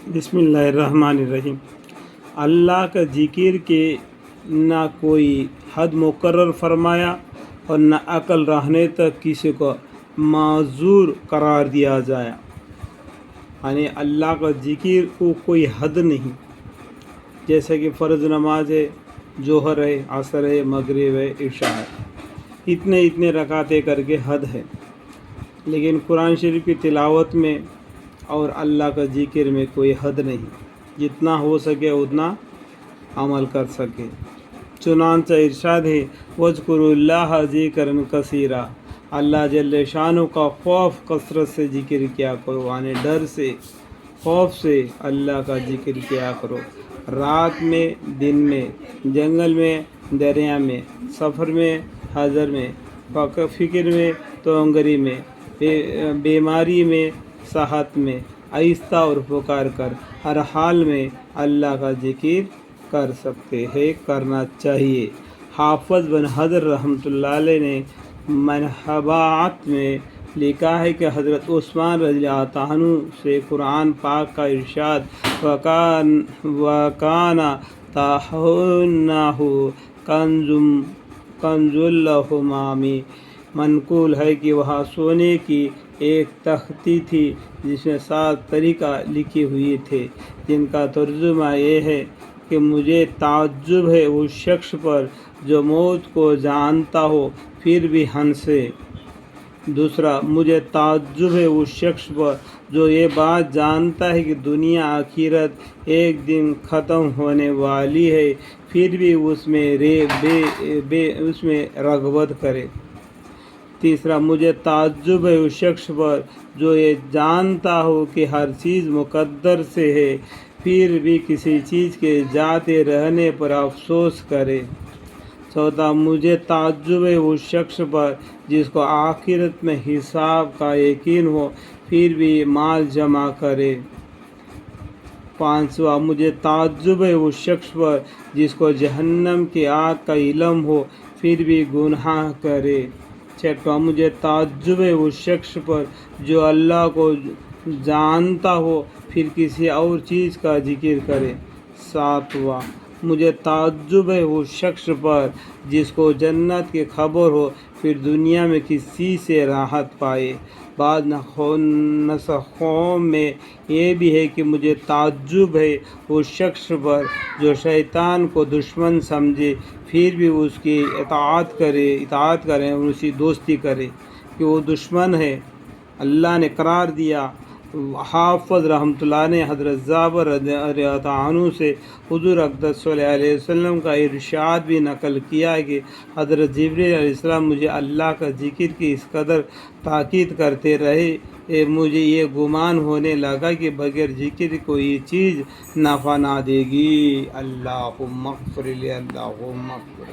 بسم اللہ الرحمن الرحیم۔ اللہ کا ذکر کے نہ کوئی حد مقرر فرمایا اور نہ عقل رہنے تک کسی کو معذور قرار دیا جائے، یعنی اللہ کا ذکر کو کوئی حد نہیں، جیسے کہ فرض نماز ہے، ظہر ہے، عصر ہے، مغرب ہے، عشاء ہے، اتنے رکعتیں کر کے حد ہے، لیکن قرآن شریف کی تلاوت میں اور اللہ کا ذکر میں کوئی حد نہیں، جتنا ہو سکے اتنا عمل کر سکے۔ چنانچہ ارشاد ہے وَاذْكُرُوا اللَّهَ ذِكْرًا كَثِيرًا، اللہ جل شانہ کا خوف کثرت سے ذکر کیا کرو، یعنی ڈر سے، خوف سے اللہ کا ذکر کیا کرو، رات میں، دن میں، جنگل میں، دریا میں، سفر میں، حضر میں، فکر میں، تونگری میں، بیماری میں، صحت میں، آہستہ اور پکار کر ہر حال میں اللہ کا ذکر کر سکتے ہیں، کرنا چاہیے۔ حافظ بن حجر رحمۃ اللہ علیہ نے منحبات میں لکھا ہے کہ حضرت عثمان رضی اللہ عنہ سے قرآن پاک کا ارشاد وَكَانَ تَحْتَهُ كَنْزٌ لَهُمَا میں منقول ہے کہ وہاں سونے کی ایک تختی تھی جس میں 7 طریقہ لکھے ہوئے تھے، جن کا ترجمہ یہ ہے کہ مجھے تعجب ہے اس شخص پر جو موت کو جانتا ہو پھر بھی ہنسے۔ دوسرا، مجھے تعجب ہے اس شخص پر جو یہ بات جانتا ہے کہ دنیا آخرت ایک دن ختم ہونے والی ہے پھر بھی اس میں رغبت کرے۔ تیسرا، مجھے تعجب ہے اس شخص پر جو یہ جانتا ہو کہ ہر چیز مقدر سے ہے پھر بھی کسی چیز کے جاتے رہنے پر افسوس کرے۔ چوتھا، مجھے تعجب ہے اس شخص پر جس کو آخرت میں حساب کا یقین ہو پھر بھی مال جمع کرے۔ پانچواں، مجھے تعجب ہے اس شخص پر جس کو جہنم کی آگ کا علم ہو پھر بھی گناہ کرے۔ چھٹواں، مجھے تعجب ہے اس شخص پر جو اللہ کو جانتا ہو پھر کسی اور چیز کا ذکر کرے۔ ساتواں، مجھے تعجب ہے اس شخص پر جس کو جنت کی خبر ہو پھر دنیا میں کسی سے راحت پائے۔ بعض نسخوں میں یہ بھی ہے کہ مجھے تعجب ہے اس شخص پر جو شیطان کو دشمن سمجھے پھر بھی اس کی اطاعت کرے اور اسی دوستی کرے کہ وہ دشمن ہے۔ اللہ نے قرار دیا۔ حافظ رحمۃ اللہ نے حضرت جابر رضی اللہ عنہ سے حضور اقدس صلی اللہ علیہ وسلم کا ارشاد بھی نقل کیا ہے کہ حضرت جبریل علیہ السلام مجھے اللہ کا ذکر کی اس قدر تاکید کرتے رہے مجھے یہ گمان ہونے لگا کہ بغیر ذکر کوئی چیز نفع نہ دے گی۔ اللہم اغفر لی، اللہم اغفر۔